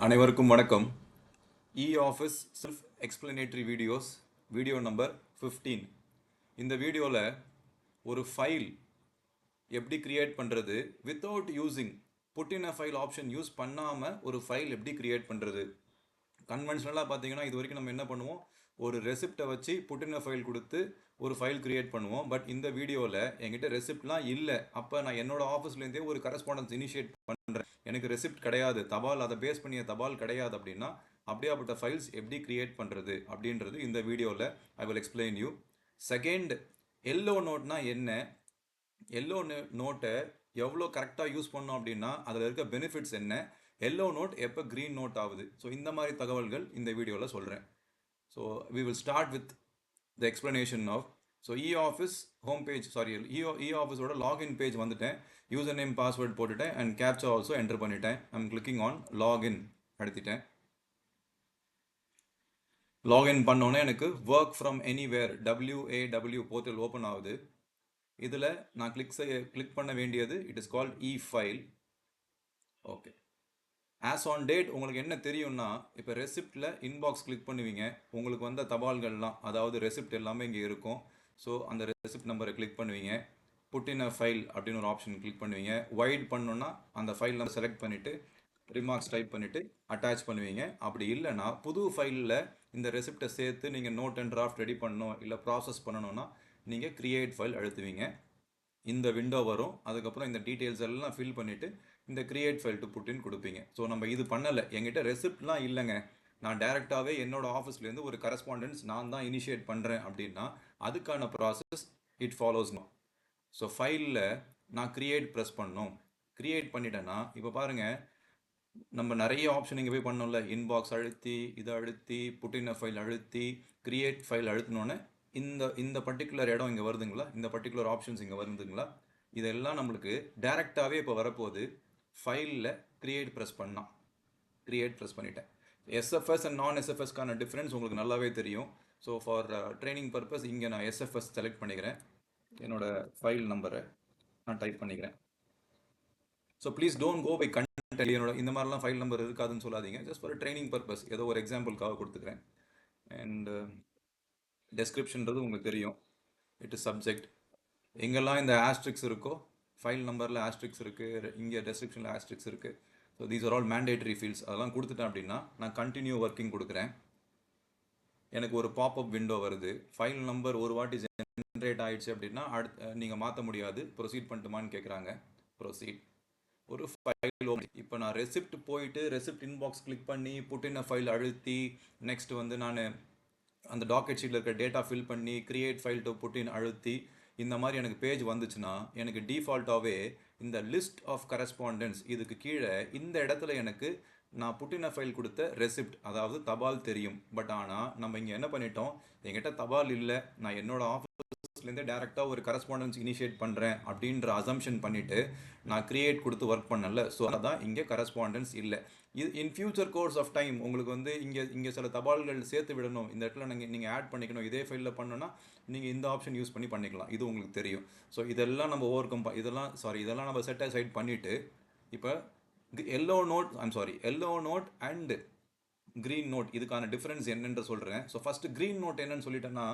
அனைவருக்கும் வணக்கம். E office self explanatory videos video number 15. இந்த வீடியோவில் ஒரு ஃபைல் எப்படி கிரியேட் பண்ணுறது without using put in a file option use பண்ணாமல் ஒரு ஃபைல் எப்படி கிரியேட் பண்ணுறது. கன்வென்ஷனலாக பார்த்தீங்கன்னா இது வரைக்கும் நம்ம என்ன பண்ணுவோம், ஒரு ரெசிப்டை வச்சு புட்-இன் ஃபைல் கொடுத்து ஒரு ஃபைல் கிரியேட் பண்ணுவோம். பட் இந்த வீடியோவில் என்கிட்ட ரெசிப்ட்லாம் இல்லை, அப்போ நான் என்னோட ஆஃபீஸ்லேருந்தே ஒரு கரஸ்பாண்டன்ஸ் இனிஷியேட் பண்ணுறேன், எனக்கு ரெசிப்ட் கிடையாது, தபால் அதை பேஸ் பண்ணிய தபால் கிடையாது அப்படின்னா அப்படியாப்பட்ட ஃபைல்ஸ் எப்படி கிரியேட் பண்ணுறது அப்படின்றது இந்த வீடியோவில் I will explain you. Second, yellow நோட்னா என்ன, எல்லோ நோட்டை எவ்வளோ கரெக்டாக யூஸ் பண்ணோம் அப்படின்னா அதில் இருக்க பெனிஃபிட்ஸ் என்ன, எல்லோ நோட் எப்போ க்ரீன் நோட் ஆகுது, ஸோ இந்த மாதிரி தகவல்கள் இந்த வீடியோவில் சொல்கிறேன். So we will start with the explanation of. So e office home page, sorry இ-ஆஃபீஸோட லாகின் பேஜ் வந்துட்டேன், யூசர் நேம் பாஸ்வேர்ட் போட்டுட்டேன் அண்ட் கேப்சா ஆல்சோ என்டர் பண்ணிட்டேன். ஐம் கிளிக்கிங் ஆன் லாகின் அழுத்திட்டேன். லாகின் பண்ணோன்னே எனக்கு work from anywhere WAW portal open ஆகுது. இதில் நான் கிளிக் பண்ண வேண்டியது it is called e file. Okay, as on date உங்களுக்கு என்ன தெரியும்னா, இப்போ ரெசிப்டில் இன்பாக்ஸ் கிளிக் பண்ணுவீங்க, உங்களுக்கு வந்த தபால்கள்லாம் அதாவது ரெசிப்ட் எல்லாமே இங்கே இருக்கும். ஸோ அந்த ரெசிப்ட் நம்பரை கிளிக் பண்ணுவீங்க, புட்-இன் ஃபைல் அப்படின்னு ஒரு ஆப்ஷன் கிளிக் பண்ணுவீங்க. வைட் பண்ணோன்னா அந்த ஃபைல் நம்பர் செலக்ட் பண்ணிவிட்டு ரிமார்க்ஸ் டைப் பண்ணிவிட்டு அட்டாச் பண்ணுவீங்க. அப்படி இல்லைனா புது ஃபைலில் இந்த ரெசிப்டை சேர்த்து நீங்கள் நோட் அண்ட் டிராஃப்ட் ரெடி பண்ணணும் இல்லை ப்ராசஸ் பண்ணணும்னா நீங்கள் கிரியேட் ஃபைல் அழுத்துவீங்க. இந்த விண்டோ வரும், அதுக்கப்புறம் இந்த டீட்டெயில்ஸ் எல்லாம் ஃபில் பண்ணிவிட்டு இந்த கிரியேட் ஃபைல் டு புட்-இன் கொடுப்பீங்க. ஸோ நம்ம இது பண்ணலை, என்கிட்ட ரெசிப்ட்லாம் இல்லைங்க, நான் டேரெக்டாகவே என்னோட ஆஃபீஸ்லேருந்து ஒரு கரஸ்பாண்டன்ஸ் நான் தான் இனிஷியேட் பண்ணுறேன் அப்படின்னா அதுக்கான process it follows no. So ஃபைலில் நான் கிரியேட் ப்ரெஸ் பண்ணணும், கிரியேட் பண்ணிட்டேன்னா இப்போ பாருங்கள் நம்ம நிறைய ஆப்ஷன் இங்கே போய் பண்ணோம்ல, இன்பாக்ஸ் அழுத்தி இதை அழுத்தி புட்-இன் ஃபைல் அழுத்தி கிரியேட் ஃபைல் அழுத்தினோன்னே இந்த பர்டிகுலர் இடம் இங்கே வருதுங்களா, இந்த பர்டிகுலர் ஆப்ஷன்ஸ் இங்கே வருதுங்களா, இதெல்லாம் நம்மளுக்கு டேரெக்டாகவே இப்போ வரப்போகுது. ஃபைலில் கிரியேட் ப்ரெஸ் பண்ணால் கிரியேட் ப்ரெஸ் பண்ணிட்டேன். எஸ்எஃப்எஸ் அண்ட் நான் எஸ்எஃப்எஸ்க்கான டிஃப்ரென்ஸ் உங்களுக்கு நல்லாவே தெரியும். ஸோ ஃபார் ட்ரைனிங் பர்பஸ் இங்கே நான் எஸ்எஃப்எஸ் செலக்ட் பண்ணிக்கிறேன், என்னோட ஃபைல் நம்பரை நான் டைப் பண்ணிக்கிறேன். So please don't go by content, என்னோட இந்த மாதிரிலாம் ஃபைல் நம்பர் இருக்காதுன்னு சொல்லாதீங்க, ஜஸ்ட் ஃபார் ட்ரைனிங் பர்பஸ் ஏதோ ஒரு எக்ஸாம்பிளுக்காக கொடுத்துக்கிறேன். அண்ட் டெஸ்கிரிப்ஷன்றது உங்களுக்கு தெரியும், இட் இஸ் சப்ஜெக்ட். எங்கெல்லாம் இந்த ஆஸ்ட்ரிக்ஸ் இருக்கோ, ஃபைல் நம்பரில் ஆஸ்ட்ரிக்ஸ் இருக்குது, இங்கே டெஸ்கிரிப்ஷனில் ஆஸ்ட்ரிக்ஸ் இருக்குது. So these are all mandatory fields. அதெல்லாம் கொடுத்துட்டேன் அப்படின்னா நான் கண்டினியூ ஒர்க்கிங் கொடுக்குறேன். எனக்கு ஒரு பாப்அப் விண்டோ வருது, ஃபைல் நம்பர் ஒரு வாட்டி ஜென்ரேட் ஆகிடுச்சு அப்படின்னா நீங்கள் மாற்ற முடியாது, ப்ரொசீட் பண்ணட்டுமான்னு கேட்குறாங்க. ப்ரொசீட். ஒரு ஃபைல் இப்போ நான் ரெசிப்ட் போயிட்டு ரெசிப்ட் இன்பாக்ஸ் கிளிக் பண்ணி புட்-இன் ஃபைல் அழுத்தி நெக்ஸ்ட் வந்து நான் அந்த டாக்கெட் ஷீட்டில் இருக்க டேட்டா ஃபில் பண்ணி கிரியேட் ஃபைல் டு புட்-இன் அழுத்தி இந்த மாதிரி எனக்கு பேஜ் வந்துச்சுன்னா எனக்கு டிஃபால்ட்டாகவே இந்த லிஸ்ட் ஆஃப் கரஸ்பாண்டன்ஸ் இதுக்கு கீழே இந்த இடத்துல எனக்கு நான் புட்-இன் ஃபைல் கொடுத்த ரெசிப்ட் அதாவது தபால் தெரியும். பட் ஆனால் நம்ம இங்கே என்ன பண்ணிட்டோம், என்கிட்ட தபால் இல்லை, நான் என்னோட ஆஃபீஸ்லேருந்தே டேரெக்டாக ஒரு கரஸ்பாண்டன்ஸ் இனிஷியேட் பண்ணுறேன் அப்படின்ற அசம்ஷன் பண்ணிவிட்டு நான் கிரியேட் கொடுத்து ஒர்க் பண்ணல. ஸோ அதான் இங்கே கரஸ்பாண்டன்ஸ் இல்லை. இது in future course of time உங்களுக்கு வந்து இங்கே சில தபால்கள் சேர்த்து விடணும், இந்த இடத்துல நீங்கள் ஆட் பண்ணிக்கணும், இதே ஃபைலில் பண்ணணும்னா நீங்கள் இந்த ஆப்ஷன் யூஸ் பண்ணி பண்ணிக்கலாம், இது உங்களுக்கு தெரியும். ஸோ இதெல்லாம் நம்ம ஓவர் கம் இதெல்லாம் நம்ம செட் அசைட் பண்ணிவிட்டு இப்போ yellow note and green note இதுக்கான டிஃப்ரென்ஸ் என்னென்று சொல்கிறேன். ஸோ ஃபஸ்ட்டு க்ரீன் நோட் என்னன்னு சொல்லிட்டேன்னா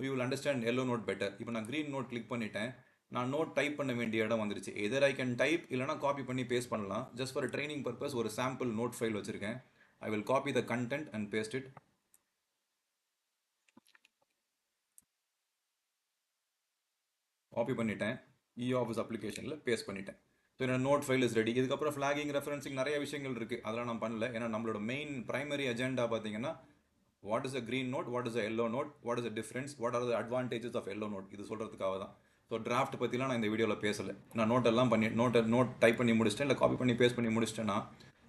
you will understand yellow note better. இப்போ நான் க்ரீன் நோட் கிளிக் பண்ணிட்டேன், நான் நோட் டைப் பண்ண வேண்டிய இடம் வந்துருச்சு. எதர் ஐ கேன் டைப் இல்லைனா காப்பி பண்ணி பேஸ்ட் பண்ணலாம். ஜஸ்ட் ஃபார் ட்ரைனிங் பர்பஸ் ஒரு சாம்பிள் நோட் ஃபைல் வச்சுருக்கேன். I will copy the content and paste it. Copy பண்ணிட்டேன், இ-ஆஃபீஸ் அப்ளிகேஷனில் பேஸ்ட் பண்ணிட்டேன். ஸோ என்னோட நோட் ஃபைல் இஸ் ரெடி. இதுக்கப்புறம் ஃப்ளாகிங் ரெஃபரன்சிங் நிறைய விஷயங்கள் இருக்குது, அதெல்லாம் நான் பண்ணல. ஏன்னா நம்மளோட மெயின் ப்ரைமரி அஜெண்டா பார்த்தீங்கன்னா what is a green note, what is a yellow note, what is a difference, what are the advantages of yellow note, இது சொல்கிறதுக்காக தான். ஸோ டிராஃப்ட் பற்றிலாம் நான் இந்த வீடியோவில் பேசலை. நான் நோட்டெல்லாம் நோட் டைப் பண்ணி முடிச்சிட்டேன், இல்லை காப்பி பண்ணி பேஸ்ட் பண்ணி முடிச்சிட்டேன்னா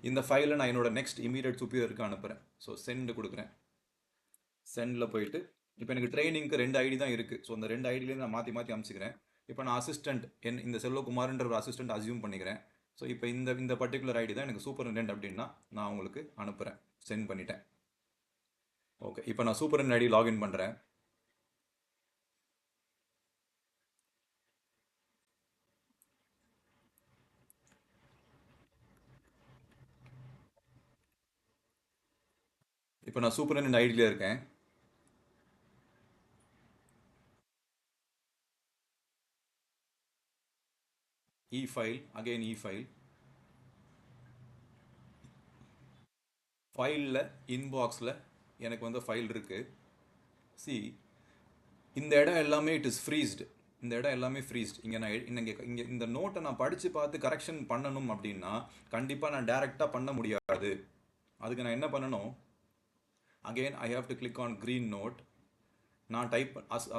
இந்த ஃபைலை நான் என்னோட நெக்ஸ்ட் இமீடியட் சுப்பீரியருக்கு அனுப்புகிறேன். ஸோ சென்ட் கொடுக்குறேன். சென்டில் போயிட்டு இப்போ எனக்கு ட்ரைனிங்க்கு 2 ஐடி தான் இருக்குது. ஸோ அந்த 2 ஐடியிலேருந்து நான் மாற்றி அமைச்சிக்கிறேன். இப்போ நான் அசிஸ்டன்ட் இந்த செல்வகுமார்ன்ற ஒரு அசிஸ்டன்ட் அசியூம் பண்ணிக்கிறேன். ஸோ இப்போ இந்த பர்டிகுலர் ஐடி தான் எனக்கு சூப்பரிண்டென்ட் அப்படின்னா நான் உங்களுக்கு அனுப்புகிறேன். சென்ட் பண்ணிட்டேன். ஓகே, இப்போ நான் சூப்பரிண்டென்ட் ஐடி லாகின் பண்ணுறேன். இப்போ நான் சூப்பரிண்டென்ட் ஐடியில் இருக்கேன். இ ஃபைல், அகைன் இ ஃபைல். ஃபைலில் இன்பாக்ஸில் எனக்கு வந்து ஃபைல் இருக்குது. சி, இந்த இடம் எல்லாமே இட் இஸ் ஃப்ரீஸ்டு. இந்த இடம் எல்லாமே ஃப்ரீஸ்ட். இங்கே நான் இங்கே இந்த நோட்டை நான் படித்து பார்த்து கரெக்ஷன் பண்ணணும் அப்படின்னா கண்டிப்பாக நான் டைரெக்டாக பண்ண முடியாது. அதுக்கு நான் என்ன பண்ணணும்? Again I have to click on green note. நான்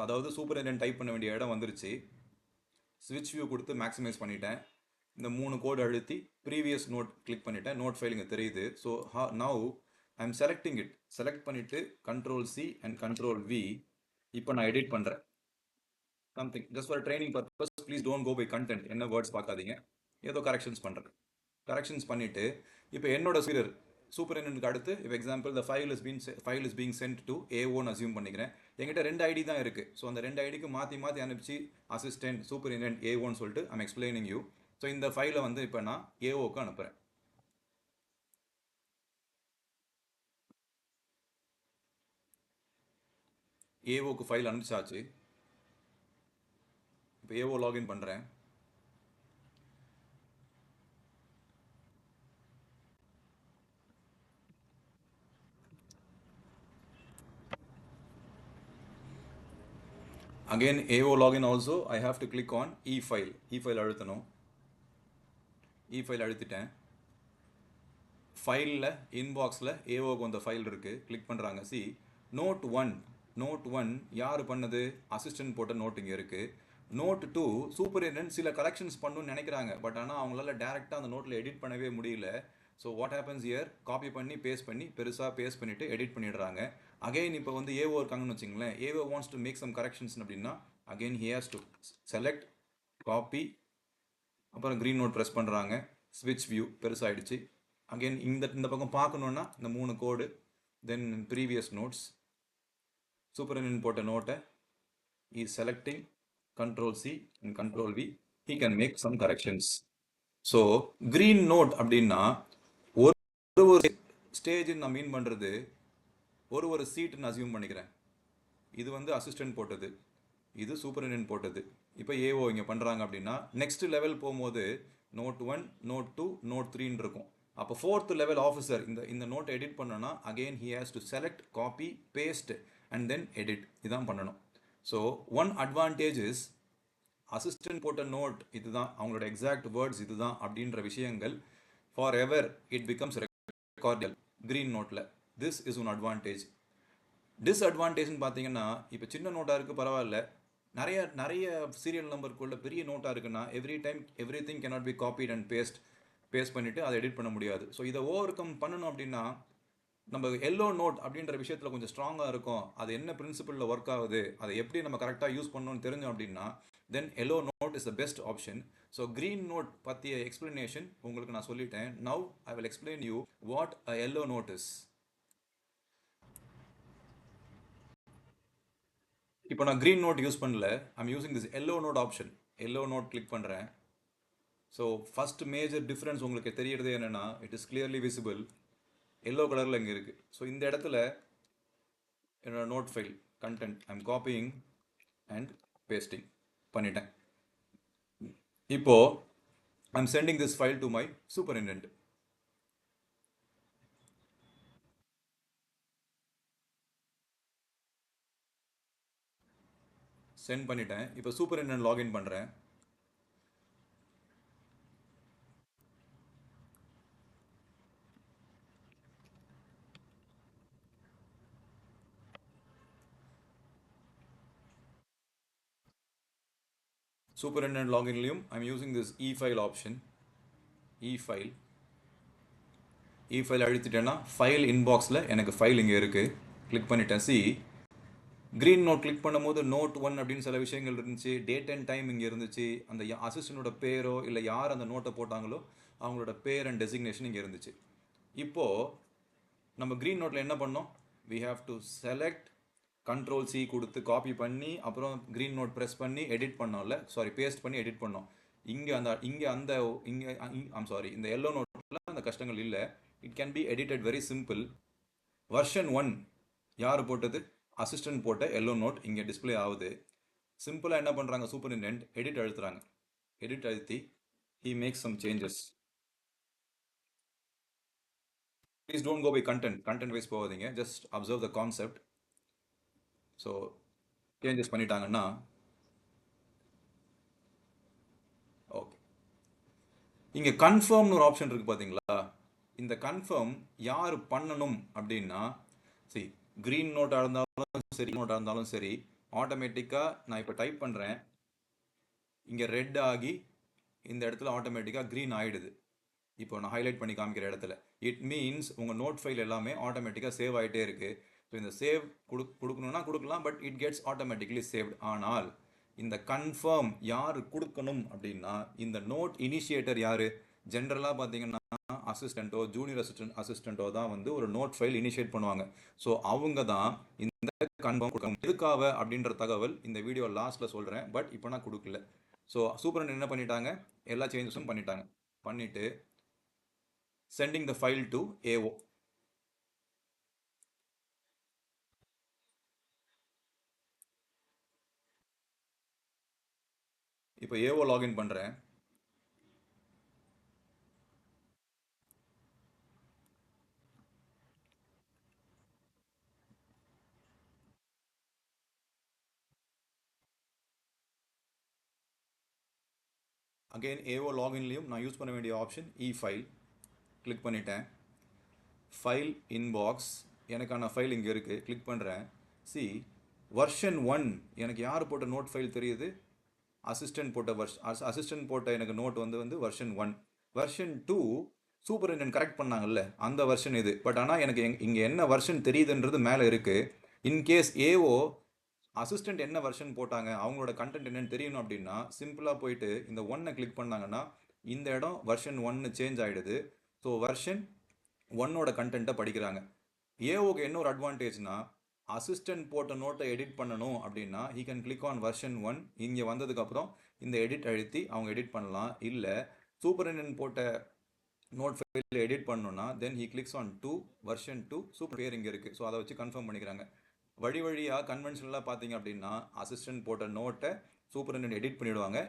அதாவது சூப்பரிண்டென்ட் டைப் பண்ண வேண்டிய இடம் வந்துருச்சு. ஸ்விட்ச் வியூ கொடுத்து மேக்ஸிமைஸ் பண்ணிட்டேன். இந்த 3 கோடு அழுத்தி ப்ரீவியஸ் நோட் கிளிக் பண்ணிட்டேன். நோட் ஃபைல் இங்கே தெரியுது. So now I am selecting it. Select பண்ணிவிட்டு Ctrl+C அண்ட் Ctrl+V. இப்போ நான் எடிட் பண்ணுறேன். Something just for training purpose. Please don't go by content. என்ன வேர்ட்ஸ் பார்க்காதீங்க. ஏதோ கரெக்ஷன்ஸ் பண்ணுறேன். கரெக்ஷன்ஸ் பண்ணிவிட்டு இப்போ என்னோட சீரியல் சூப்பரிண்டென்ட்க்கு அடுத்து இப்போ example the file is being sent to ஏஓன்னு அசியூம் பண்ணிக்கிறேன். என்கிட்ட 2 ஐடி தான் இருக்குது. ஸோ அந்த 2 ஐடிக்கு மாற்றி அனுப்பிச்சு அசிஸ்டன்ட் சூப்பரிண்டென்ட் ஏஓன்னு சொல்லிட்டு ஐம் எக்ஸ்பிளைனிங் யூ. ஸோ இந்த ஃபைலை வந்து இப்போ நான் ஏஓக்கு அனுப்புகிறேன். ஏஓக்கு ஃபைல் அனுப்பிச்சாச்சு. இப்போ ஏஓ லாகின் பண்ணுறேன். Again AO login also I have to click on e file. E file அழுத்தணும். இ ஃபைல் அழுத்திட்டேன். ஃபைலில் இன்பாக்ஸில் ஏஓக்கு வந்த ஃபைல் இருக்குது. கிளிக் பண்ணுறாங்க. சி, நோட் 1 யார் பண்ணது? அசிஸ்டன்ட் போட்ட நோட் இங்கே இருக்குது. நோட் 2 சூப்பரிண்டென்ட் சில கரெக்ஷன்ஸ் பண்ணணும்னு நினைக்கிறாங்க. பட் ஆனால் அவங்களால டேரெக்டாக அந்த நோட்டில் எடிட் பண்ணவே முடியல. So what happens here? Copy பண்ணி பெருசாக பேஸ்ட் பண்ணிவிட்டு எடிட் பண்ணிடுறாங்க. அகெயின் இப்போ வந்து ஏஓ இருக்காங்கன்னு வச்சுங்களேன். AO wants to make some corrections அப்படின்னா again he has to select, copy, அப்புறம் க்ரீன் நோட் ப்ரெஸ் பண்ணுறாங்க. ஸ்விட்ச் வியூ பெருசாகிடுச்சு. அகெயின் இந்த பக்கம் பார்க்கணுன்னா இந்த 3 கோடு, தென் ப்ரீவியஸ் நோட்ஸ். சூப்பரிண்டென்ட் போட்ட நோட்டை is selecting Ctrl+C and Ctrl+V. he can make some corrections. So green note அப்படின்னா ஒரு ஸ்டேஜ் நான் மீன் பண்ணுறது ஒரு சீட்டுன்னு அசியூம் பண்ணிக்கிறேன். இது வந்து அசிஸ்டன்ட் போட்டது, இது சூப்பரிண்டென்ட் போட்டது. இப்போ ஏஓ இங்கே பண்ணுறாங்க அப்படின்னா நெக்ஸ்ட் லெவல் போகும்போது நோட் 1, நோட் 2, நோட் 3 இருக்கும். அப்போ 4th லெவல் ஆஃபீஸர் இந்த நோட்டை எடிட் பண்ணோன்னா again he has to select, copy, paste and then edit. இதான் பண்ணணும். So one advantage is assistant போட்ட நோட் இதுதான், அவங்களோட எக்ஸாக்ட் வேர்ட்ஸ் இதுதான் அப்படின்ற விஷயங்கள் forever it becomes recorded green நோட்டில். This is one advantage. டிஸ்அட்வான்டேஜ்னு பார்த்தீங்கன்னா இப்போ சின்ன நோட்டாக இருக்குது பரவாயில்ல. நிறைய சீரியல் நம்பருக்குள்ள பெரிய நோட்டாக இருக்குன்னா everything cannot be copied and paste பண்ணிவிட்டு அதை எடிட் பண்ண முடியாது. ஸோ இதை ஓவர் கம் பண்ணணும் அப்படின்னா நம்ம எல்லோ நோட் அப்படின்ற விஷயத்தில் கொஞ்சம் ஸ்ட்ராங்காக இருக்கும். அது என்ன பிரின்சிபலில் ஒர்க் ஆகுது, அதை எப்படி நம்ம கரெக்டாக யூஸ் பண்ணணும்னு தெரிஞ்சோம் அப்படின்னா then yellow note is the best option. So green note பற்றிய எக்ஸ்பிளனேஷன் உங்களுக்கு நான் சொல்லிட்டேன். Now I will explain you what a yellow note is. இப்போ நான் க்ரீன் நோட் யூஸ் பண்ணல. I'm using this yellow note option. Yellow note click பண்ணுறேன். So first major difference உங்களுக்கு தெரியறது என்னென்னா it is clearly visible. Yellow கலரில் இங்கே இருக்குது. ஸோ இந்த இடத்துல என்னோட note file content I'm copying and pasting பண்ணிட்டேன். இப்போது I'm sending this file to my superintendent. Sent பண்ணிட்டேன். இப்போ சூப்பரிண்டென்ட் லாகின் பண்ணுறேன். சூப்பரிண்டென்ட் லாகின்லையும் I'm using this e file option. E file அழுத்திட்டேன்னா ஃபைல் இன்பாக்ஸில் எனக்கு ஃபைல் இங்கே இருக்குது. கிளிக் பண்ணிட்டேன். சி, க்ரீன் நோட் கிளிக் பண்ணும்போது நோட் 1 அப்படின்னு சில விஷயங்கள் இருந்துச்சு. டேட் அண்ட் டைம் இங்கே இருந்துச்சு. அந்த அசிஸ்டண்டோட பேரோ இல்லை யார் அந்த நோட்டை போட்டாங்களோ அவங்களோட பேர் அண்ட் டெசிக்னேஷன் இங்கே இருந்துச்சு. இப்போது நம்ம க்ரீன் நோட்டில் என்ன பண்ணோம்? We have to select, Ctrl+C கொடுத்து காப்பி பண்ணி அப்புறம் க்ரீன் நோட் ப்ரெஸ் பண்ணி எடிட் பண்ணோம்ல, பேஸ்ட் பண்ணி எடிட் பண்ணோம். இந்த எல்லோ நோட்டில் அந்த கஷ்டங்கள் இல்லை. It can be edited very simple. Version 1 யார் போட்டது? அசிஸ்டன்ட் போட்ட எல்லோ நோட் இங்கே டிஸ்பிளே ஆகுது. சிம்பிளாக என்ன பண்ணுறாங்க சூப்பரிண்டென்ட், எடிட் அழுத்துறாங்க. எடிட் அழுத்தி he makes some changes. Please don't go by content wise போகாதீங்க, just observe the concept. So changes பண்ணிட்டாங்கன்னா ஓகே. இங்கே கன்ஃபார்ம்னு ஒரு ஆப்ஷன் இருக்குது பார்த்தீங்களா? இந்த கன்ஃபார்ம் யார் பண்ணணும் அப்படின்னா, சரி க்ரீன் நோட்டாக இருந்தாலும் சரி நோட்டாக இருந்தாலும் சரி, ஆட்டோமேட்டிக்காக நான் இப்போ டைப் பண்ணுறேன், இங்கே ரெட் ஆகி இந்த இடத்துல ஆட்டோமேட்டிக்காக க்ரீன் ஆகிடுது. இப்போ நான் ஹைலைட் பண்ணி காமிக்கிற இடத்துல இட் மீன்ஸ் உங்கள் நோட் ஃபைல் எல்லாமே ஆட்டோமேட்டிக்காக சேவ் ஆகிட்டே இருக்குது. ஸோ இந்த சேவ் கொடுக்கணும்னா கொடுக்கலாம், but it gets automatically saved. ஆனால் இந்த கன்ஃபார்ம் யார் கொடுக்கணும் அப்படின்னா, இந்த நோட் இனிஷியேட்டர் யார்? ஜென்ரலாக பார்த்தீங்கன்னா அசிஸ்டண்ட்டோ ஜூனியர் அசிஸ்டண்ட்டோ தான் வந்து ஒரு நோட் ஃபைல் இனிஷியேட் பண்ணுவாங்க. ஸோ அவங்க தான் இந்த கன்ஃபார்ம் கொடுக்கணும். எதுக்காக அப்படின்ற தகவல் இந்த வீடியோ லாஸ்ட்டில் சொல்கிறேன், பட் இப்போ நான் கொடுக்கல. ஸோ சூப்பரண்ட் என்ன பண்ணிட்டாங்க, எல்லா சேஞ்சஸும் பண்ணிட்டாங்க. பண்ணிவிட்டு sending the file to AO. இப்போ AO login பண்றேன். அகைன் AO லாகின்லையும் நான் யூஸ் பண்ண வேண்டிய ஆப்ஷன் இ ஃபைல் கிளிக் பண்ணிட்டேன். ஃபைல் இன்பாக்ஸ் எனக்கான ஃபைல் இங்கே இருக்குது, கிளிக் பண்ணுறேன். சி வெர்ஷன் 1 எனக்கு யார் போட்ட நோட் ஃபைல் தெரியுது? அசிஸ்டன்ட் போட்ட அசிஸ்டன்ட் போட்ட எனக்கு நோட் வந்து வெர்ஷன் 1. வெர்ஷன் 2 சூப்பரிண்டென்ட் கரெக்ட் பண்ணாங்கல்ல, அந்த வெர்ஷன் இது. பட் ஆனால் எனக்கு இங்கே என்ன வெர்ஷன் தெரியுதுன்றது மேலே இருக்குது. இன்கேஸ் ஏஓ அசிஸ்டன்ட் என்ன வெர்ஷன் போட்டாங்க, அவங்களோட கண்டென்ட் என்னன்னு தெரியணும் அப்படின்னா சிம்பிளாக போயிட்டு இந்த 1 கிளிக் பண்ணாங்கன்னா இந்த இடம் வெர்ஷன் 1 சேஞ்ச் ஆகிடுது. ஸோ வெர்ஷன் 1ஓட கண்டென்ட்டை படிக்கிறாங்க. ஏஓக்கு என்ன ஒரு அட்வான்டேஜ்னா, அசிஸ்டன்ட் போட்ட நோட்டை எடிட் பண்ணணும் அப்படின்னா he can click on version 1. இங்கே வந்ததுக்கப்புறம் இந்த எடிட் அழுத்தி அவங்க எடிட் பண்ணலாம். இல்லை சூப்பரிண்டென்ட் போட்ட நோட் ஃபைலில் எடிட் பண்ணணும்னா தென் he clicks on 2 version 2 super பேர் இங்கே இருக்குது. ஸோ அதை வச்சு கன்ஃபார்ம் பண்ணிக்கிறாங்க. வழியாக கன்வென்ஷனலாக பார்த்தீங்க அப்படின்னா அசிஸ்டன்ட் போட்ட நோட்டை சூப்பரிண்டென்ட் எடிட் பண்ணிவிடுவாங்க.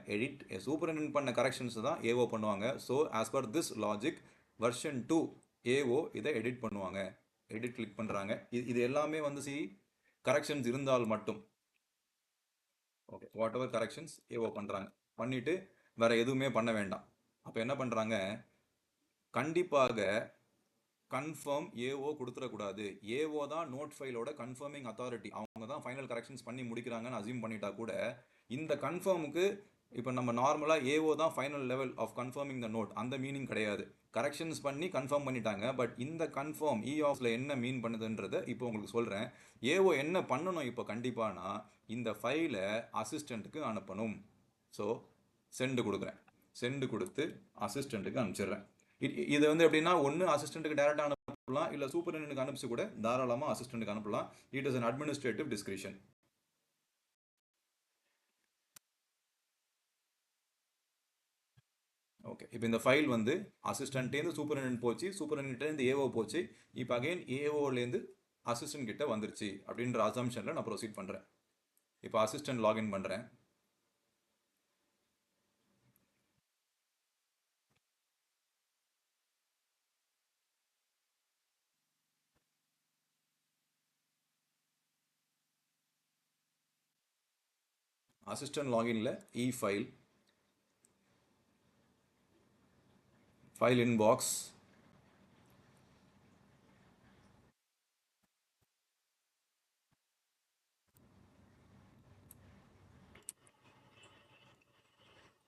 சூப்பரிண்டென்ட் பண்ண கரெக்ஷன்ஸ் தான் ஏஓ பண்ணுவாங்க. So as per this logic version 2 AO இதை எடிட் பண்ணுவாங்க. எடிட் கிளிக் பண்ணுறாங்க. இது எல்லாமே வந்து கரெக்ஷன்ஸ் இருந்தால் மட்டும் okay, whatever corrections AO பண்ணுறாங்க. பண்ணிவிட்டு வேறு எதுவுமே பண்ண வேண்டாம். அப்போ என்ன பண்ணுறாங்க, கண்டிப்பாக கன்ஃபார்ம் ஏஓ கொடுத்துடக்கூடாது. ஏஓ தான் நோட் ஃபைலோட கன்ஃபார்மிங் அத்தாரிட்டி. அவங்க தான் ஃபைனல் கரெக்ஷன்ஸ் பண்ணி முடிக்கிறாங்கன்னு அசியூம் பண்ணிட்டா கூட இந்த கன்ஃபார்முக்கு இப்போ நம்ம நார்மலாக ஏஓ தான் final level of confirming the note, அந்த மீனிங் கிடையாது. கரெக்ஷன்ஸ் பண்ணி கன்ஃபார்ம் பண்ணிட்டாங்க. பட் இந்த கன்ஃபார்ம் இஆஃப்ல என்ன மீன் பண்ணுதுன்றதை இப்போ உங்களுக்கு சொல்கிறேன். ஏஓ என்ன பண்ணணும் இப்போ கண்டிப்பானா, இந்த ஃபைலை அசிஸ்டண்ட்டுக்கு அனுப்பணும். ஸோ சென்டு கொடுக்குறேன். சென்டு கொடுத்து அசிஸ்டண்ட்டுக்கு அனுப்பிச்சிடுறேன். இது வந்து எப்படின்னா, ஒன்று அசிஸ்டண்ட்டுக்கு டேரெக்டாக அனுப்பலாம், இல்லை சூப்பரிண்டென்ட்டுக்கு அனுப்பிச்சு கூட தாராளமாக அசிஸ்டண்ட்டுக்கு அனுப்பலாம். It is an administrative description. Okay, இப்போ இந்த ஃபைல் வந்து அசிஸ்டன்ட்லேருந்து சூப்பரிண்டென்ட் போச்சு, சூப்பரிண்டென்ட்லேருந்து ஏஓ போச்சு, இப்போ அகைன் ஏஓலேருந்து அசிஸ்டன்ட் கிட்ட வந்துருச்சு அப்படின்ற அசம்ஷனில் நான் ப்ரொசீட் பண்ணுறேன். இப்போ அசிஸ்டன்ட் லாகின் பண்ணுறேன். அசிஸ்டன்ட் லாகின்ல இ ஃபைல், ஃபைல் இன்பாக்ஸ்,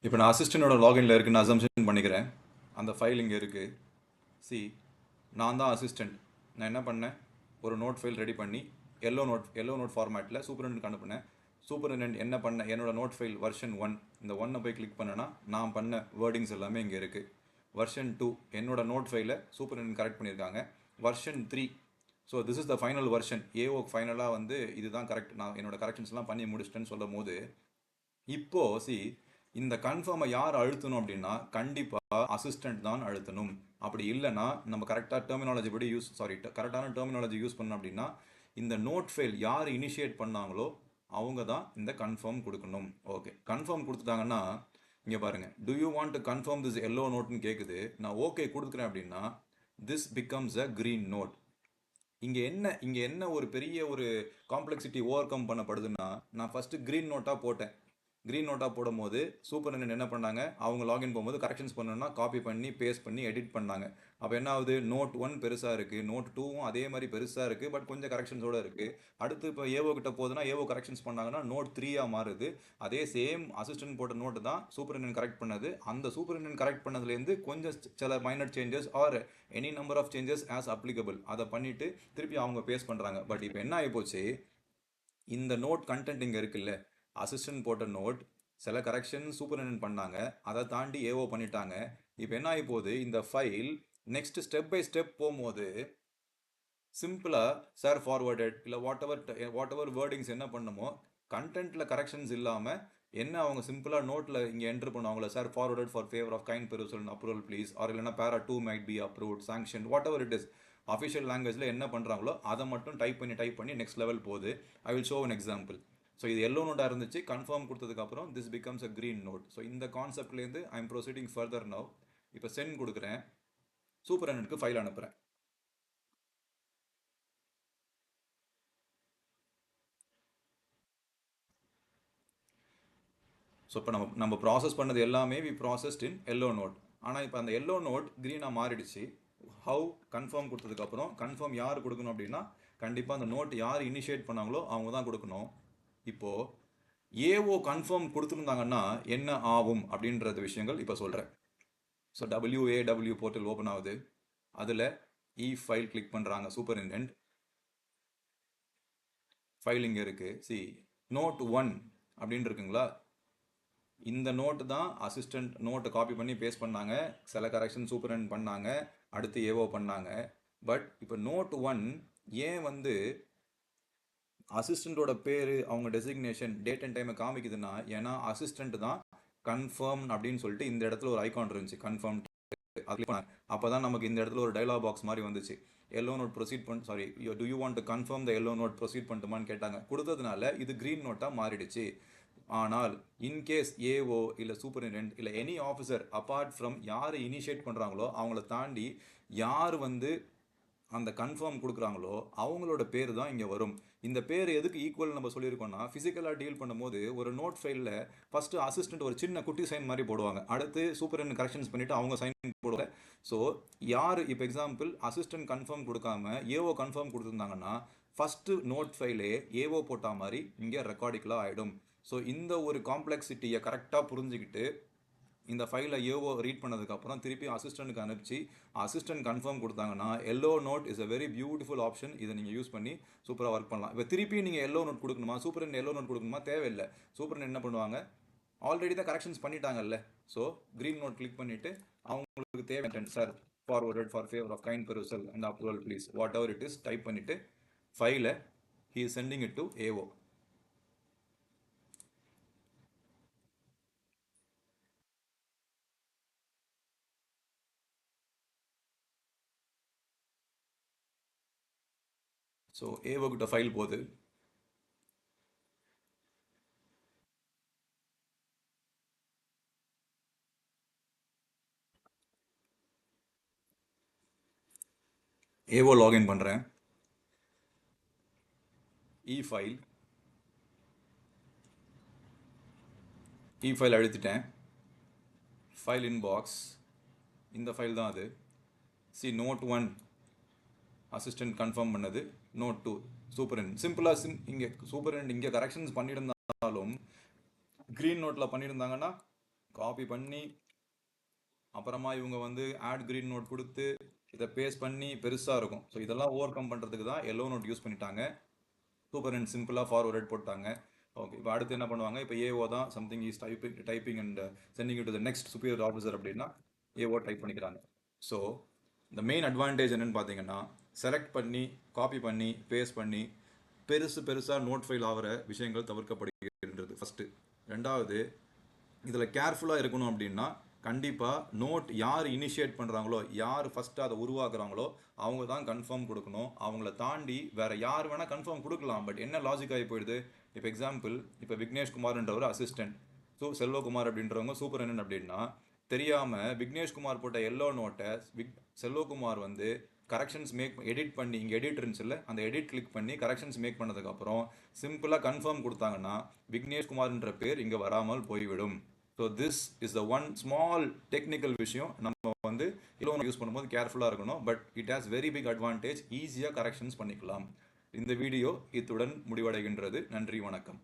இப்போ நான் அசிஸ்டண்டோட லாகின்ல இருக்குன்னு அசம்ஷன் பண்ணிக்கிறேன். அந்த ஃபைல் இங்கே இருக்குது. சி நான் தான் அசிஸ்டண்ட். நான் என்ன பண்ணேன், ஒரு நோட் ஃபைல் ரெடி பண்ணி எல்லோ நோட் ஃபார்மேட்டில் சூப்பரிண்டென்ட்க்கு அனுப்புனேன். சூப்பரிண்டென்ட் என்ன பண்ண, என்னோட நோட் ஃபைல் வெர்ஷன் 1, இந்த 1 போய் கிளிக் பண்ணேன்னா நான் பண்ண வேர்டிங்ஸ் எல்லாமே இங்கே இருக்குது. வெர்ஷன் 2 என்னோட நோட் ஃபைலை சூப்பரிண்டென்ட் கரெக்ட் பண்ணியிருக்காங்க. Version 3, so this is the final version. AO ஃபைனலாக வந்து இதுதான் கரெக்ட், நான் என்னோட கரெக்ஷன்ஸ்லாம் பண்ணி முடிச்சிட்டேன்னு சொல்லும் போது இப்போ இந்த கன்ஃபார்மை யார் அழுத்தணும் அப்படின்னா கண்டிப்பாக அசிஸ்டன்ட் தான் அழுத்தணும். அப்படி இல்லைன்னா நம்ம கரெக்டாக டெர்மினாலஜி படி கரெக்டான டெர்மினாலஜி யூஸ் பண்ணோம் அப்படின்னா இந்த நோட் ஃபைல் யார் இனிஷியேட் பண்ணாங்களோ அவங்க தான் இந்த கன்ஃபார்ம் கொடுக்கணும். ஓகே, கன்ஃபார்ம் கொடுத்துட்டாங்கன்னா இங்கே பாருங்க, do you want to confirm this yellow நோட்னு கேட்குது. நான் ஓகே கொடுத்துக்கிறேன் அப்படின்னா this becomes a green note. இங்கே என்ன ஒரு பெரிய ஒரு காம்ப்ளெக்சிட்டி ஓவர் கம் பண்ணப்படுதுன்னா, நான் ஃபஸ்ட்டு க்ரீன் நோட்டாக போட்டேன். க்ரீன் நோட்டாக போடும்போது சூப்பர் என்ன பண்ணாங்க, அவங்க லாகின் போகும்போது கரெக்ஷன்ஸ் பண்ணணும்னா காப்பி பண்ணி பேஸ்ட் பண்ணி எடிட் பண்ணாங்க. அப்போ என்ன ஆகுது, நோட் 1 பெருசாக இருக்குது, நோட் 2வும் அதே மாதிரி பெருசாக இருக்குது, பட் கொஞ்சம் கரெக்ஷன்ஸோடு இருக்குது. அடுத்து இப்போ ஏஓ கிட்ட போகுதுன்னா ஏஓ கரெக்ஷன்ஸ் பண்ணாங்கன்னா நோட் 3ஆக மாறுது. அதே சேம் அசிஸ்டன்ட் போட்ட நோட்டு தான் சூப்பர் கரெக்ட் பண்ணது. அந்த சூப்பர் கரெக்ட் பண்ணதுலேருந்து கொஞ்சம் சில minor changes or any number of changes as applicable அதை பண்ணிவிட்டு திருப்பி அவங்க பேஸ் பண்ணுறாங்க. பட் இப்போ என்ன ஆகி போச்சு, இந்த நோட் கண்டென்ட் இங்கே இருக்குல்ல, அசிஸ்டன்ட் போட்ட நோட் சில கரெக்ஷன் சூப்பரிண்டென்ட் பண்ணாங்க, அதை தாண்டி ஏஓ பண்ணிட்டாங்க. இப்போ என்ன ஆகி போகுது, இந்த file next step by step போகும்போது சிம்பிளாக சார் ஃபார்வர்டட் இல்லை வாட் எவர் வேர்டிங்ஸ் என்ன பண்ணுமோ கண்டென்ட்டில் கரெக்ஷன்ஸ் இல்லாமல் என்ன அவங்க சிம்பிளாக நோட்டில் இங்கே என்ட்ரு பண்ணுவாங்களே, sir forwarded for favour of kind perusal approval please, or இல்லைனா para 2 might be approved sanction, whatever it is official லாங்குவேஜில் என்ன பண்ணுறாங்களோ அதை மட்டும் டைப் பண்ணி நெக்ஸ்ட் லெவல் போகுது. I will show an example. So இது எல்லோ நோட்டாக இருந்துச்சு, கன்ஃபார்ம் கொடுத்ததுக்கப்புறம் this becomes a green note. So இந்த கான்செப்ட்லேருந்து I am proceeding further now. இப்போ சென்ட் கொடுக்குறேன், சூப்பரனுக்கு ஃபைல் அனுப்புகிறேன். ஸோ இப்போ நம்ம ப்ராசஸ் பண்ணது எல்லாமே we processed in yellow note. ஆனால் இப்போ அந்த எல்லோ நோட் க்ரீனாக மாறிடுச்சு. ஹவு, கன்ஃபார்ம் கொடுத்ததுக்கப்புறம் கன்ஃபார்ம் யார் கொடுக்கணும் அப்படின்னா கண்டிப்பாக அந்த நோட் யார் இனிஷியேட் பண்ணாங்களோ அவங்க தான் கொடுக்கணும். இப்போது ஏஓ கன்ஃபார்ம் கொடுத்துருந்தாங்கன்னா என்ன ஆகும் அப்படின்றது விஷயங்கள் இப்போ சொல்கிறேன். ஸோ WAW போர்ட்டல் ஓப்பன் ஆகுது, அதில் ஃபைல் கிளிக் பண்ணுறாங்க, சூப்பரிண்டென்ட் ஃபைல் இங்கே இருக்குது. சி நோட் 1 அப்படின்னு இருக்குங்களா, இந்த நோட்டு தான் அசிஸ்டன்ட் நோட்டை காப்பி பண்ணி பேஸ்ட் பண்ணாங்க, சில கரெக்ஷன் சூப்பரிண்டென்ட் பண்ணாங்க, அடுத்து ஏஓ பண்ணாங்க. பட் இப்போ நோட் 1 ஏன் வந்து அசிஸ்டண்ட்டோட பேர் அவங்க டெசிக்னேஷன் டேட் அண்ட் டைமை காமிக்குதுன்னா, ஏன்னா அசிஸ்டண்ட் தான் கன்ஃபார்ம் அப்படின்னு சொல்லிட்டு இந்த இடத்துல ஒரு ஐகான் இருந்துச்சு, கன்ஃபார்ம். அப்போ தான் நமக்கு இந்த இடத்துல ஒரு டைலாக் பாக்ஸ் மாதிரி வந்துச்சு. Yellow note proceed do you want to confirm the yellow note proceed பண்ணிட்டுமான்னு கேட்டாங்க. கொடுத்ததுனால இது க்ரீன் நோட்டாக மாறிடுச்சு. ஆனால் இன்கேஸ் ஏஓ இல்லை சூப்பரிண்டென்ட் இல்லை எனி ஆஃபீஸர் அப்பார்ட் ஃப்ரம் யார் இனிஷியேட் பண்ணுறாங்களோ அவங்கள தாண்டி யார் வந்து அந்த கன்ஃபார்ம் கொடுக்குறாங்களோ அவங்களோட பேர் தான் இங்கே வரும். இந்த பேர் எதுக்கு ஈக்குவல் நம்ம சொல்லியிருக்கோம்னா, ஃபிசிக்கலாக டீல் பண்ணும்போது ஒரு நோட் ஃபைலில் ஃபஸ்ட்டு அசிஸ்டன்ட் ஒரு சின்ன குட்டி சைன் மாதிரி போடுவாங்க, அடுத்து சூப்பரிண்டென்ட் கரெக்ஷன்ஸ் பண்ணிவிட்டு அவங்க சைன் போடுவாங்க. ஸோ யார் இப்போ எக்ஸாம்பிள் அசிஸ்டன்ட் கன்ஃபார்ம் கொடுக்காம ஏஓ கன்ஃபார்ம் கொடுத்துருந்தாங்கன்னா ஃபஸ்ட்டு நோட் ஃபைலே ஏஓ போட்டால் மாதிரி இங்கே ரெக்கார்டிக்கலாக ஆகிடும். ஸோ இந்த ஒரு காம்ப்ளெக்சிட்டியை கரெக்டாக புரிஞ்சுக்கிட்டு இந்த ஃபைலை ஏஓ ரீட் பண்ணதுக்கப்புறம் திருப்பி அசிஸ்டண்ட்டுக்கு அனுப்பிச்சு அசிஸ்டன்ட் கன்ஃபார்ம் கொடுத்தாங்கன்னா yellow note is a very beautiful option. இதை நீங்கள் யூஸ் பண்ணி சூப்பராக ஒர்க் பண்ணலாம். இப்போ திருப்பி நீங்கள் எல்லோ நோட் கொடுக்கணுமா, சூப்பரிண்டென்ட் எல்லோ நோட் கொடுக்கணுமா, தேவையில்லை. சூப்பரிண்டென்ட் என்ன பண்ணுவாங்க, ஆல்ரெடி தான் கரெக்ஷன்ஸ் பண்ணிட்டாங்கல்ல. ஸோ க்ரீன் நோட் கிளிக் பண்ணிவிட்டு அவங்களுக்கு தேவை sir forwarded for favour of kind perusal and approval please whatever it is type பண்ணிவிட்டு ஃபைலை he is sending it to AO. So AO கிட்ட ஃபைல் போகுது. ஏஓ லாகின் பண்ணுறேன், file அழுத்திட்டேன், file inbox, இந்த ஃபைல் தான் அது. சி நோட் 1 அசிஸ்டன்ட் கன்ஃபார்ம் பண்ணது, நோட் 2 சூப்பரிண்டென்ட். சிம்பிளாக இங்கே சூப்பரிண்டென்ட் இங்கே கரெக்ஷன்ஸ் பண்ணியிருந்தாலும் க்ரீன் நோட்டில் பண்ணியிருந்தாங்கன்னா காப்பி பண்ணி அப்புறமா இவங்க வந்து ஆட் க்ரீன் நோட் கொடுத்து இதை பேஸ்ட் பண்ணி பெருசாக இருக்கும். ஸோ இதெல்லாம் ஓவர் கம் பண்ணுறதுக்கு தான் எல்லோ நோட் யூஸ் பண்ணிட்டாங்க. சூப்பரிண்டென்ட் சிம்பிளாக ஃபார்வர்ட் போட்டாங்க. ஓகே, இப்போ அடுத்து என்ன பண்ணுவாங்க, இப்போ ஏஓ தான் something is typing and sending to the next superior officer அப்படின்னா ஏஓ டைப் பண்ணிக்கிறாங்க. ஸோ இந்த மெயின் அட்வான்டேஜ் என்னென்னு பார்த்தீங்கன்னா, செலக்ட் பண்ணி காப்பி பண்ணி பேஸ்ட் பண்ணி பெருசாக நோட் ஃபைல் ஆகிற விஷயங்கள் தவிர்க்கப்படுகின்றது ஃபஸ்ட்டு. ரெண்டாவது, இதில் கேர்ஃபுல்லாக இருக்கணும் அப்படின்னா கண்டிப்பாக நோட் யார் இனிஷியேட் பண்ணுறாங்களோ, யார் ஃபஸ்ட்டு அதை உருவாக்குறாங்களோ அவங்க தான் கன்ஃபார்ம் கொடுக்கணும். அவங்கள தாண்டி வேறு யார் வேணால் கன்ஃபார்ம் கொடுக்கலாம். பட் என்ன லாஜிக் ஆகி போயிடுது, இப்போ எக்ஸாம்பிள் இப்போ விக்னேஷ்குமார்ன்றவர் அசிஸ்டன்ட், ஸோ செல்வகுமார் அப்படின்றவங்க சூப்பரண்ட் அப்படின்னா தெரியாமல் விக்னேஷ்குமார் போட்ட எல்லோ நோட்டை செல்வகுமார் வந்து கரெக்ஷன்ஸ் எடிட் பண்ணி, இங்கே எடிட் இருந்துச்சுல்ல, அந்த எடிட் கிளிக் பண்ணி கரெக்ஷன்ஸ் மேக் பண்ணதுக்கப்புறம் சிம்பிளாக கன்ஃபார்ம் கொடுத்தாங்கன்னா விக்னேஷ்குமார்ன்ற பேர் இங்கே வராமல் போய்விடும். So this is the one small technical விஷயம். நம்ம வந்து இலவன் யூஸ் பண்ணும்போது கேர்ஃபுல்லாக இருக்கணும். But it has very big advantage. ஈஸியாக கரெக்ஷன்ஸ் பண்ணிக்கலாம். இந்த வீடியோ இத்துடன் முடிவடைகின்றது. நன்றி, வணக்கம்.